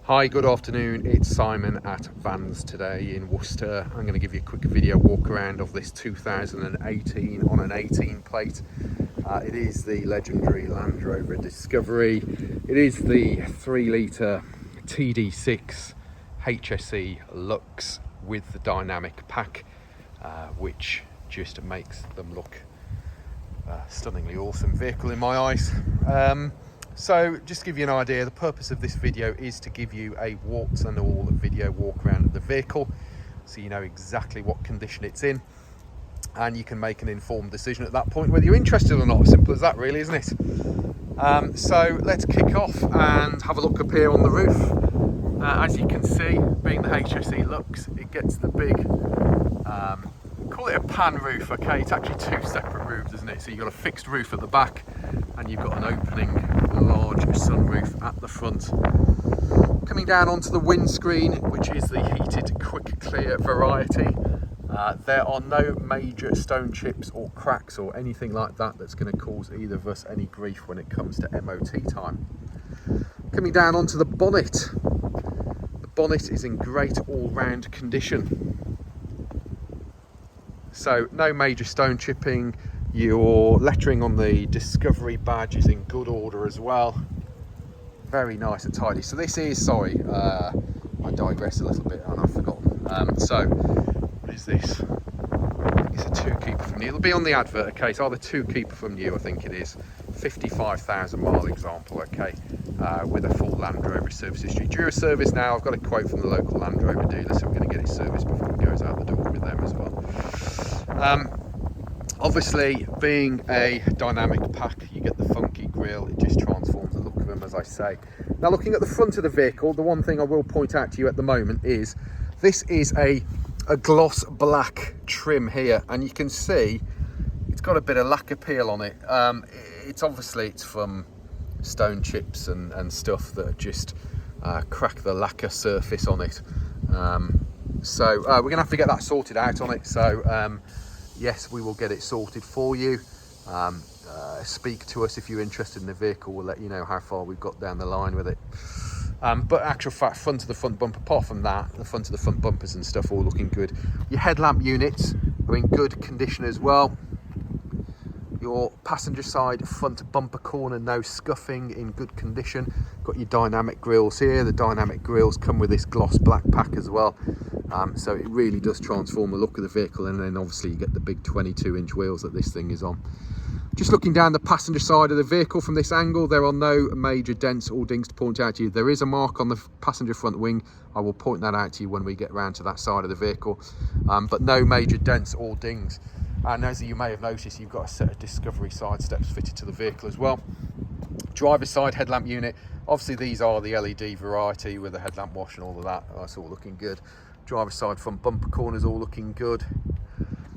Hi, good afternoon. It's Simon at Vans today in Worcester. I'm going to give you a quick video walk around of this 2018 on an 18 plate. It is the legendary Land Rover Discovery. It is the 3 litre TD6 HSE Lux with the dynamic pack, which just makes them look stunningly awesome vehicle in my eyes. So just to give you an idea, the purpose of this video is to give you a warts and all video walk around of the vehicle, so you know exactly what condition it's in, and you can make an informed decision at that point whether you're interested or not. Simple as that, really, isn't it? So let's kick off and have a look up here on the roof. As you can see, being the HSE Lux, it gets the big, call it a pan roof, okay? It's actually 2 separate roofs, isn't it? So you've got a fixed roof at the back and you've got an opening large sunroof at the front. Coming down onto the windscreen, which is the heated quick clear variety, there are no major stone chips or cracks or anything like that that's going to cause either of us any grief when it comes to MOT time. Coming down onto the bonnet. The bonnet is in great all-round condition. So no major stone chipping. Your lettering on the Discovery badge is in good order as well. Very nice and tidy. So this is, sorry, I digress a little bit and I've forgotten. So what is this? It's a 2 keeper from new. It'll be on the advert, okay? It's either 2 keeper from new, I think it is. 55,000 mile example, okay? With a full Land Rover service history. Due a service now. I've got a quote from the local Land Rover dealer, so we're going to get it serviced before it goes out the door with them as well. Obviously, being a dynamic pack, you get the funky grille. It just transforms the look of them, as I say. Now, looking at the front of the vehicle, the one thing I will point out to you at the moment is this is a gloss black trim here, and you can see it's got a bit of lacquer peel on it. It's from stone chips and stuff that just crack the lacquer surface on it. So we're gonna have to get that sorted out on it. So yes, we will get it sorted for you. Speak to us if you're interested in the vehicle. We'll let you know how far we've got down the line with it. But actual fact, front of the front bumper, apart from that, the front of the front bumpers and stuff all looking good. Your headlamp units are in good condition as well. Your passenger side front bumper corner, no scuffing, in good condition. Got your dynamic grills here. The dynamic grills come with this gloss black pack as well. So it really does transform the look of the vehicle, and then obviously you get the big 22-inch wheels that this thing is on. Just looking down the passenger side of the vehicle from this angle, there are no major dents or dings to point out to you. There is a mark on the passenger front wing. I will point that out to you when we get round to that side of the vehicle, but no major dents or dings. And as you may have noticed, you've got a set of Discovery side steps fitted to the vehicle as well. Driver's side headlamp unit, obviously these are the LED variety with the headlamp wash and all of that. That's all looking good. Driver's side front bumper corners all looking good.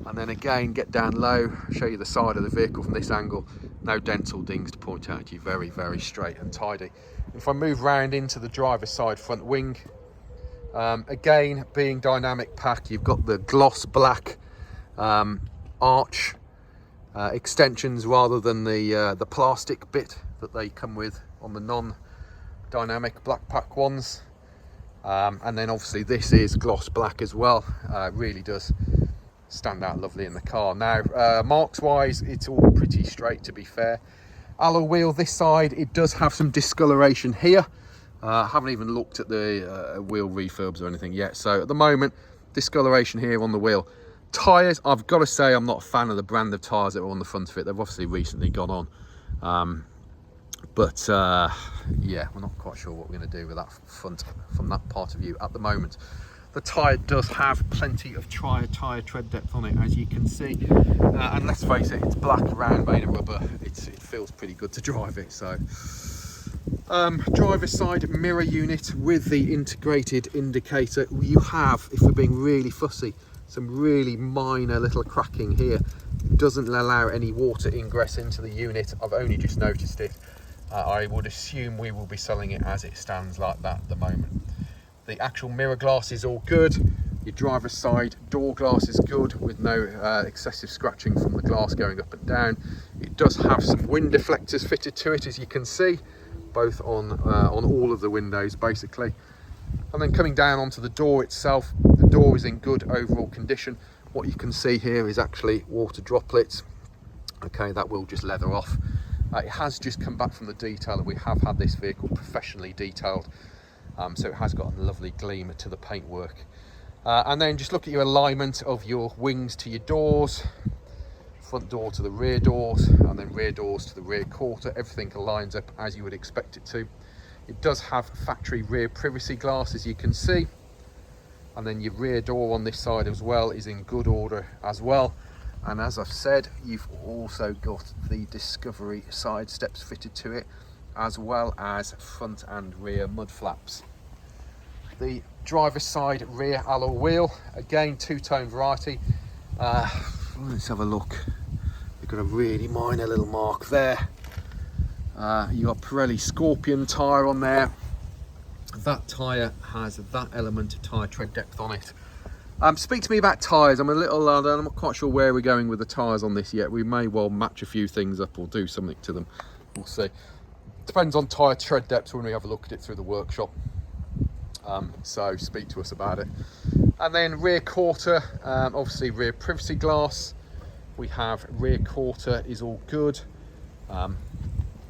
And then again, get down low, show you the side of the vehicle from this angle. No dents or dings to point out to you. Very, very straight and tidy. If I move round into the driver's side front wing, again, being dynamic pack, you've got the gloss black arch extensions rather than the plastic bit that they come with on the non-dynamic black pack ones. And then obviously this is gloss black as well. Really does stand out lovely in the car. Now marks wise, it's all pretty straight, to be fair. Alloy wheel this side, it does have some discoloration here. Haven't even looked at the wheel refurbs or anything yet. So at the moment, discoloration here on the wheel. Tyres, I've got to say I'm not a fan of the brand of tyres that are on the front of it. They've obviously recently gone on. Yeah, we're not quite sure what we're going to do with that front from that part of view at the moment. The tyre does have plenty of tyre tread depth on it, as you can see. And let's face it, it's black, round, made of rubber. It feels pretty good to drive it. So driver's side mirror unit with the integrated indicator. You have, if we're being really fussy, some really minor little cracking here. It doesn't allow any water ingress into the unit. I've only just noticed it. I would assume we will be selling it as it stands like that at the moment. The actual mirror glass is all good. Your driver's side door glass is good with no excessive scratching from the glass going up and down. It does have some wind deflectors fitted to it, as you can see, both on all of the windows basically. And then coming down onto the door itself, the door is in good overall condition. What you can see here is actually water droplets. Okay, that will just leather off. It has just come back from the detailer. We have had this vehicle professionally detailed, so it has got a lovely gleam to the paintwork. And then just look at your alignment of your wings to your doors, front door to the rear doors, and then rear doors to the rear quarter. Everything aligns up as you would expect it to. It does have factory rear privacy glass, as you can see, and then your rear door on this side as well is in good order as well. And as I've said, you've also got the Discovery side steps fitted to it, as well as front and rear mud flaps. The driver's side rear alloy wheel, again two-tone variety. Let's have a look. You've got a really minor little mark there. You got Pirelli Scorpion tyre on there. That tyre has that element of tyre tread depth on it. Speak to me about tyres. I'm not quite sure where we're going with the tyres on this yet. We may well match a few things up or do something to them. We'll see. Depends on tyre tread depth when we have a look at it through the workshop. So speak to us about it. And then rear quarter, obviously rear privacy glass. We have rear quarter is all good.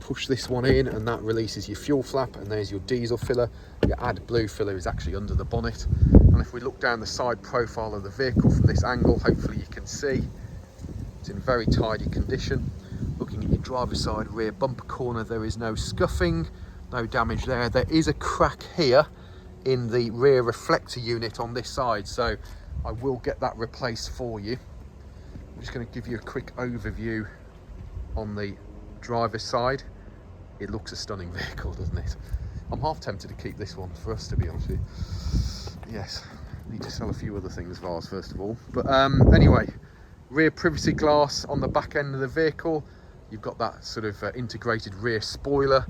Push this one in and that releases your fuel flap, and there's your diesel filler. Your AdBlue filler is actually under the bonnet. And if we look down the side profile of the vehicle from this angle, hopefully you can see it's in very tidy condition. Looking at your driver's side rear bumper corner, there is no scuffing, no damage there. There is a crack here in the rear reflector unit on this side, so I will get that replaced for you. I'm just going to give you a quick overview on the driver's side. It looks a stunning vehicle, doesn't it? I'm half tempted to keep this one for us, to be honest with you. Yes, need to sell a few other things of ours first of all. But anyway, rear privacy glass on the back end of the vehicle. You've got that sort of integrated rear spoiler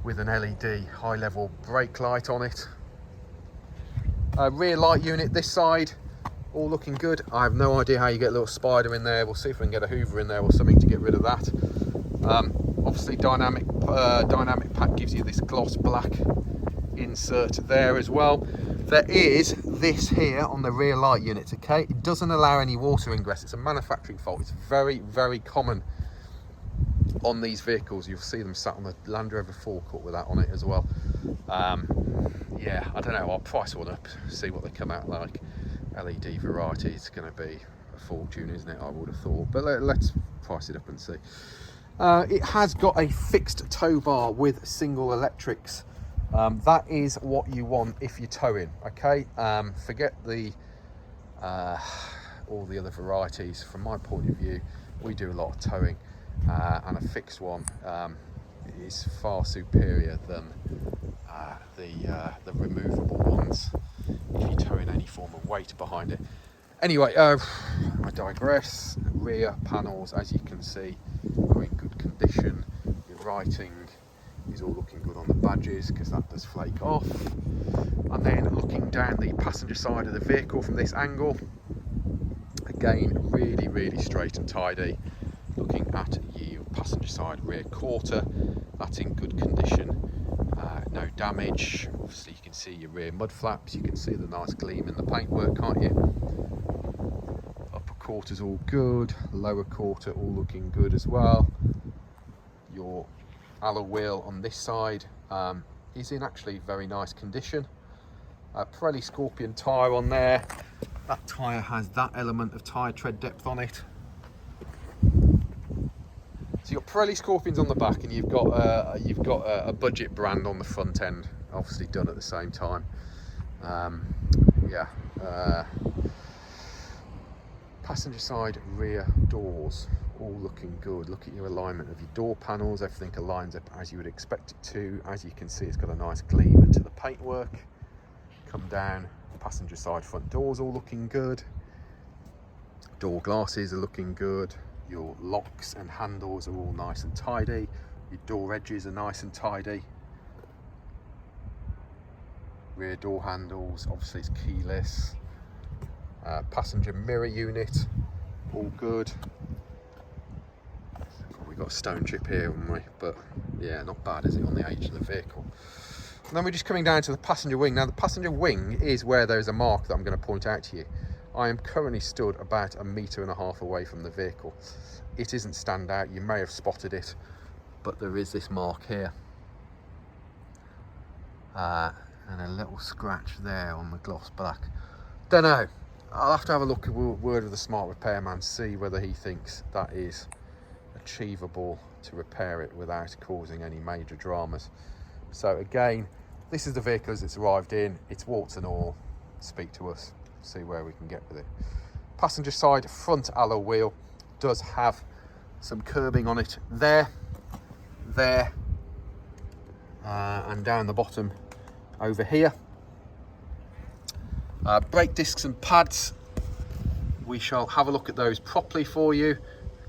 with an LED high level brake light on it. Rear light unit this side, all looking good. I have no idea how you get a little spider in there. We'll see if we can get a Hoover in there or something to get rid of that. Obviously dynamic pack gives you this gloss black insert there as well. There is this here on the rear light unit, okay? It doesn't allow any water ingress. It's a manufacturing fault. It's very, very common on these vehicles. You'll see them sat on the Land Rover forecourt with that on it as well. Yeah, I don't know, I'll price one up, see what they come out like. LED variety is going to be a fortune, isn't it? I would have thought, but let's price it up and see. It has got a fixed tow bar with single electrics. That is what you want if you're towing, okay? Forget the all the other varieties. From my point of view, we do a lot of towing, and a fixed one is far superior than the removable ones if you're towing any form of weight behind it. Anyway, I digress. Rear panels, as you can see, are in good condition. Your writing is all looking good on the badges because that does flake off. And then looking down the passenger side of the vehicle from this angle, again, really, really straight and tidy. Looking at your passenger side rear quarter, that's in good condition. No damage. Obviously you can see your rear mud flaps, you can see the nice gleam in the paintwork, can't you? Upper quarter's all good, lower quarter all looking good as well. Your alloy wheel on this side is in actually very nice condition. Pirelli Scorpion tyre on there. That tyre has that element of tyre tread depth on it. So you've got Pirelli Scorpions on the back, and you've got a budget brand on the front end, obviously done at the same time. Passenger side rear doors, all looking good. Look at your alignment of your door panels, everything aligns up as you would expect it to. As you can see, it's got a nice gleam into the paintwork. Come down, passenger side front doors all looking good. Door glasses are looking good. Your locks and handles are all nice and tidy. Your door edges are nice and tidy. Rear door handles, obviously it's keyless. Passenger mirror unit, all good. We've got a stone chip here, haven't we? But yeah, not bad, is it, on the age of the vehicle? And then we're just coming down to the passenger wing. Now the passenger wing is where there's a mark that I'm going to point out to you. I am currently stood about 1.5 meters away from the vehicle. It isn't stand out, you may have spotted it, but there is this mark here. And a little scratch there on the gloss black. Don't know, I'll have to have a look at word with the smart repairman, see whether he thinks that is achievable to repair it without causing any major dramas. So again, this is the vehicle as it's arrived in. It's warts and all. Speak to us, see where we can get with it. Passenger side front alloy wheel does have some curbing on it there, and down the bottom over here. Brake discs and pads, we shall have a look at those properly for you.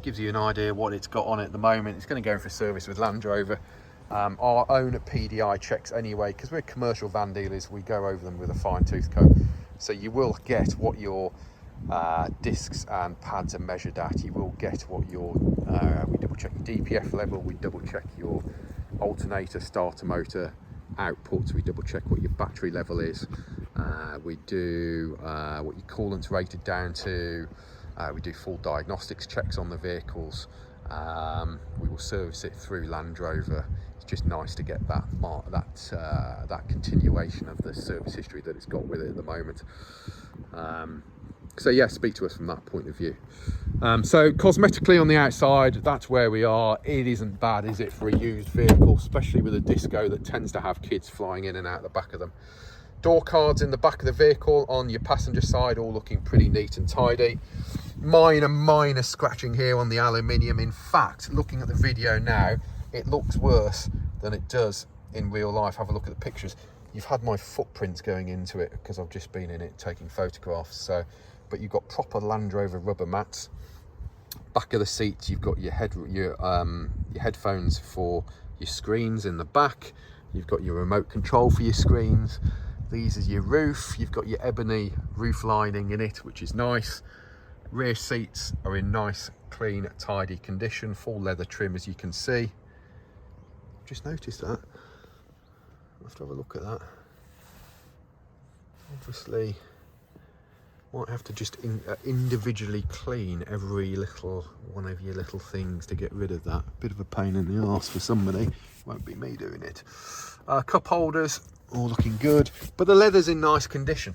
Gives you an idea what it's got on it at the moment. It's going to go in for service with Land Rover. Our own PDI checks anyway, because we're commercial van dealers, we go over them with a fine tooth comb. So you will get what your discs and pads are measured at. You will get what your, we double check your DPF level, we double check your alternator, starter motor output, we double check what your battery level is. We do what your coolant's rated down to. We do full diagnostics checks on the vehicles. We will service it through Land Rover. It's just nice to get that continuation of the service history that it's got with it at the moment. So yeah, speak to us from that point of view. So cosmetically on the outside, that's where we are. It isn't bad, is it, for a used vehicle, especially with a Disco that tends to have kids flying in and out the back of them. Door cards in the back of the vehicle on your passenger side, all looking pretty neat and tidy. Minor scratching here on the aluminium. In fact, looking at the video now, it looks worse than it does in real life. Have a look at the pictures. You've had my footprints going into it because I've just been in it taking photographs. So, but you've got proper Land Rover rubber mats. Back of the seats, you've got your headphones for your screens in the back. You've got your remote control for your screens. These is your roof. You've got your ebony roof lining in it, which is nice. Rear seats are in nice, clean, tidy condition. Full leather trim, as you can see. Just noticed that. I'll have to have a look at that. Obviously, might have to just individually clean every little one of your little things to get rid of that. Bit of a pain in the arse for somebody. Won't be me doing it. Cup holders, all looking good, but the leather's in nice condition.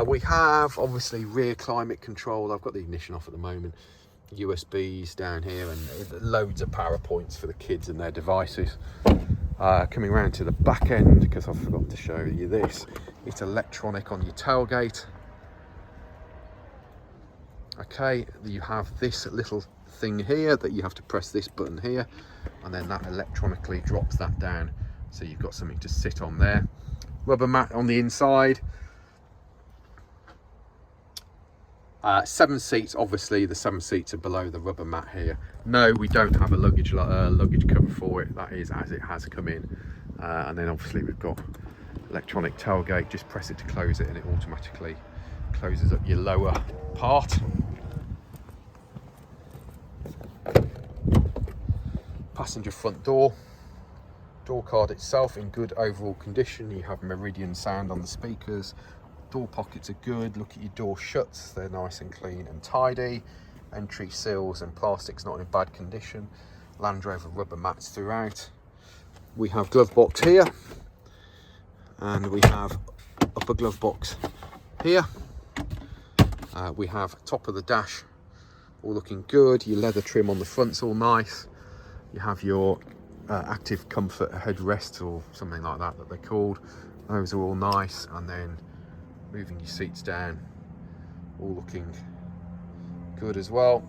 We have obviously rear climate control. I've got the ignition off at the moment. USBs down here and loads of power points for the kids and their devices. Coming around to the back end, because I forgot to show you this, it's electronic on your tailgate. Okay, you have this little thing here that you have to press this button here, and then that electronically drops that down, so you've got something to sit on there. Rubber mat on the inside. 7 seats, obviously the 7 seats are below the rubber mat here. No, we don't have a luggage cover for it. That is as it has come in. And then obviously we've got electronic tailgate. Just press it to close it and it automatically closes up your lower part. Passenger front door. Door card itself in good overall condition. You have Meridian sound on the speakers. Door pockets are good. Look at your door shuts, they're nice and clean and tidy. Entry sills and plastics not in bad condition. Land Rover rubber mats throughout. We have glove box here, and we have upper glove box here. We have top of the dash, all looking good. Your leather trim on the front's all nice. You have your active comfort headrests or something like that they're called. Those are all nice, and then moving your seats down, all looking good as well.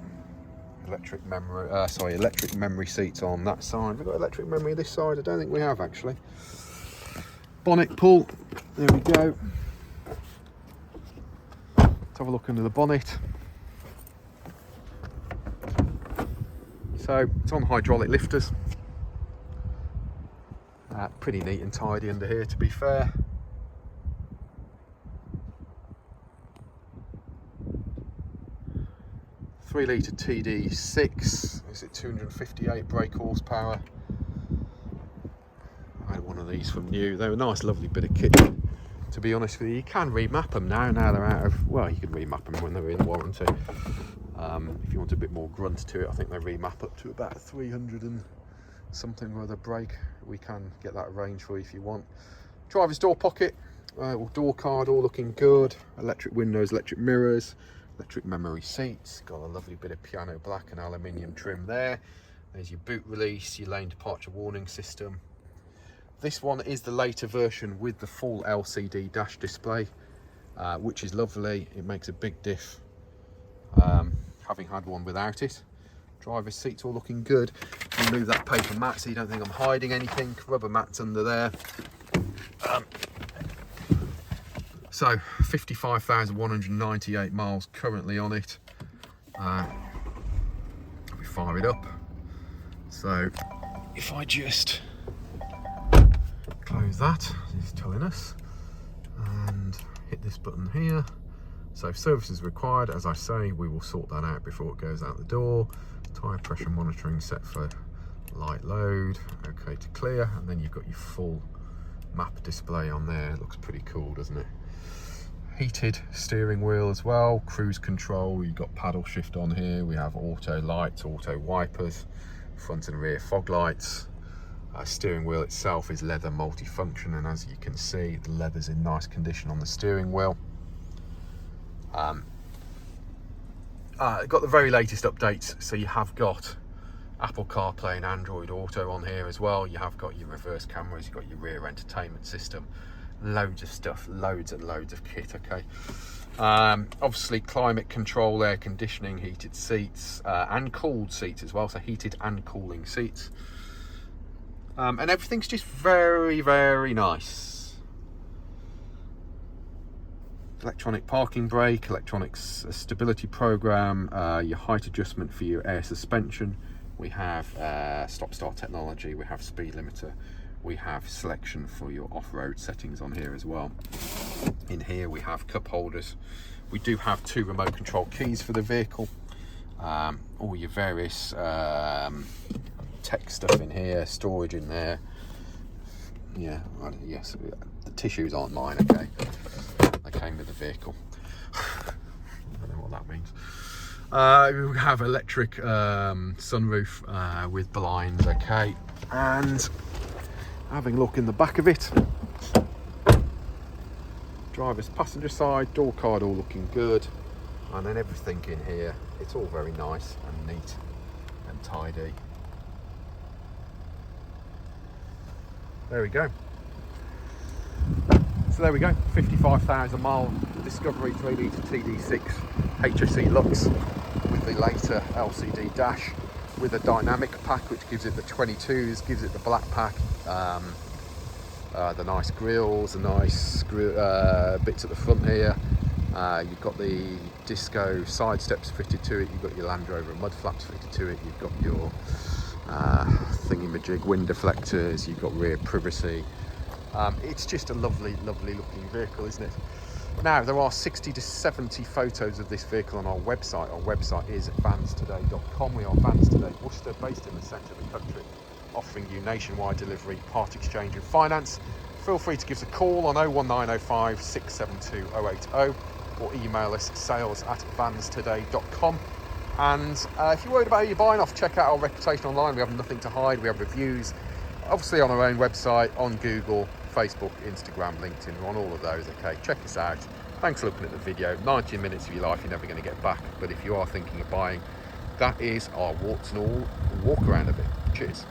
Electric memory seats on that side. We've got electric memory this side. I don't think we have actually. Bonnet pull, there we go. Let's have a look under the bonnet. So it's on hydraulic lifters. Pretty neat and tidy under here, to be fair. Three litre TD6, is it 258 brake horsepower? I don't want of these from new. They're a nice lovely bit of kit, to be honest with you. You can remap them now they're out of, well, you can remap them when they're in warranty. If you want a bit more grunt to it, I think they remap up to about 300 and something or other brake. We can get that arranged for you if you want. Driver's door pocket, door card, all looking good. Electric windows, electric mirrors, electric memory seats. Got a lovely bit of piano black and aluminium trim there. There's your boot release, your lane departure warning system. This one is the later version with the full LCD dash display, which is lovely. It makes a big diff, having had one without it. Driver's seats all looking good. Remove that paper mat so you don't think I'm hiding anything. Rubber mats under there. So 55,198 miles currently on it. We fire it up. So if I just close that, it's telling us, and hit this button here. So service is required, as I say, we will sort that out before it goes out the door. Tyre pressure monitoring set for light load, okay to clear, and then you've got your full map display on there. It looks pretty cool, doesn't it? Heated steering wheel as well, cruise control, you've got paddle shift on here, we have auto lights, auto wipers, front and rear fog lights. Steering wheel itself is leather multifunction, and as you can see, the leather's in nice condition on the steering wheel. Got the very latest updates, so you have got Apple CarPlay and Android Auto on here as well. You have got your reverse cameras, you've got your rear entertainment system, loads of stuff, loads and loads of kit, okay. Obviously climate control, air conditioning, heated seats, and cooled seats as well, so heated and cooling seats. And everything's just very, very nice. Electronic parking brake, electronic stability program, your height adjustment for your air suspension. We have stop-start technology, we have speed limiter, we have selection for your off-road settings on here as well. In here we have cup holders. We do have 2 remote control keys for the vehicle. All your various tech stuff in here, storage in there. Yeah, yes, the tissues aren't mine, okay. They came with the vehicle. I don't know what that means. We have electric sunroof with blinds, okay. And having a look in the back of it, driver's passenger side, door card all looking good. And then everything in here, it's all very nice and neat and tidy. There we go. So there we go, 55,000 mile Discovery 3 litre TD6 HSE Lux with the later LCD dash with a dynamic pack, which gives it the 22s, gives it the black pack, the nice grills, the nice bits at the front here. You've got the disco side steps fitted to it, you've got your Land Rover mud flaps fitted to it, you've got your thingy-majig wind deflectors, you've got rear privacy. It's just a lovely, lovely looking vehicle, isn't it? Now, there are 60 to 70 photos of this vehicle on our website. Our website is vanstoday.com. We are Vans Today Worcester, based in the centre of the country, offering you nationwide delivery, part exchange and finance. Feel free to give us a call on 01905 672 080 or email us sales@vanstoday.com. And if you're worried about who you're buying off, check out our reputation online. We have nothing to hide. We have reviews, obviously on our own website, on Google, Facebook, Instagram, LinkedIn. We're on all of those, okay? Check us out. Thanks for looking at the video. 90 minutes of your life you're never going to get back, but if you are thinking of buying, that is our warts and all walk around of it. Cheers.